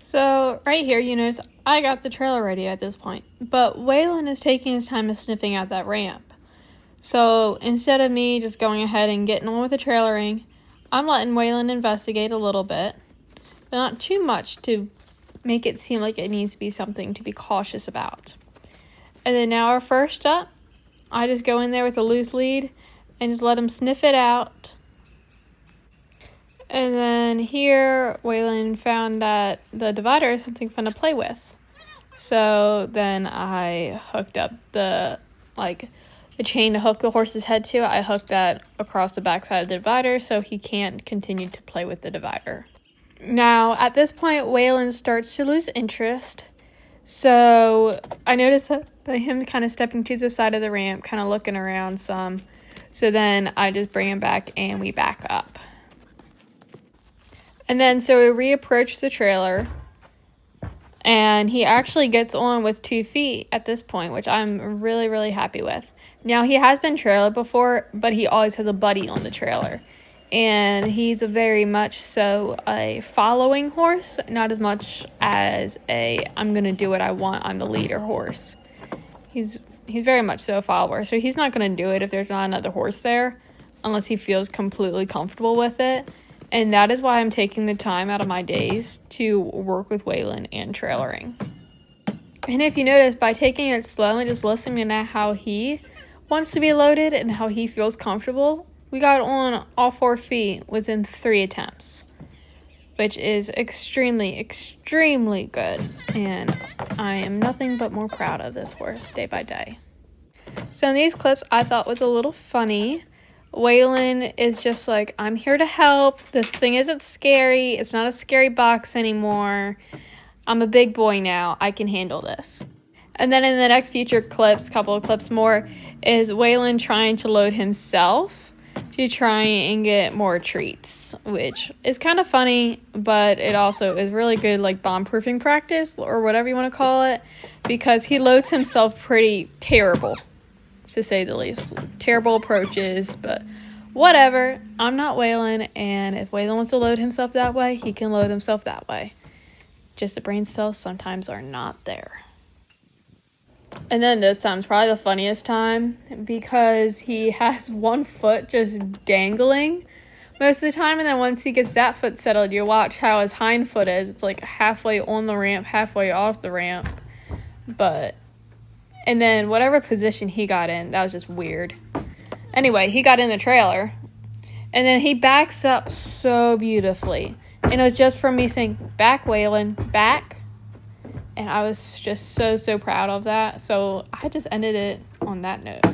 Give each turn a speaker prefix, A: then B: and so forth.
A: So right here, you notice I got the trailer ready at this point, but Waylon is taking his time and sniffing out that ramp. So instead of me just going ahead and getting on with the trailering, I'm letting Waylon investigate a little bit, but not too much to make it seem like it needs to be something to be cautious about. And then now our first step, I just go in there with a loose lead and just let him sniff it out. And then here, Waylon found that the divider is something fun to play with. So then I hooked up the chain to hook the horse's head to. I hooked that across the backside of the divider so he can't continue to play with the divider. Now, at this point, Waylon starts to lose interest. So I noticed that him kind of stepping to the side of the ramp, kind of looking around some. So then I just bring him back and we back up. And then so we reapproach the trailer, and he actually gets on with 2 feet at this point, which I'm really, really happy with. Now, he has been trailered before, but he always has a buddy on the trailer. And he's very much so a following horse, not as much as I'm going to do what I want, I'm the leader horse. He's very much so a follower, so he's not going to do it if there's not another horse there, unless he feels completely comfortable with it. And that is why I'm taking the time out of my days to work with Waylon and trailering. And if you notice, by taking it slow and just listening to how he wants to be loaded and how he feels comfortable, we got on all 4 feet within 3 attempts, which is extremely, extremely good. And I am nothing but more proud of this horse day by day. So in these clips, I thought was a little funny. Waylon is just like, I'm here to help. This thing isn't scary. It's not a scary box anymore. I'm a big boy now. I can handle this. And then in the next future clips, couple of clips more, is Waylon trying to load himself to try and get more treats, which is kind of funny, but it also is really good like bomb-proofing practice or whatever you want to call it, because he loads himself pretty terrible, to say the least. Terrible approaches, but whatever. I'm not Waylon, and if Waylon wants to load himself that way, he can load himself that way. Just the brain cells sometimes are not there. And then this time's probably the funniest time, because he has one foot just dangling most of the time, and then once he gets that foot settled, you watch how his hind foot is. It's like halfway on the ramp, halfway off the ramp. And then whatever position he got in, that was just weird. Anyway, he got in the trailer, and then he backs up so beautifully. And it was just from me saying, back, Waylon, back. And I was just so, so proud of that. So I just ended it on that note.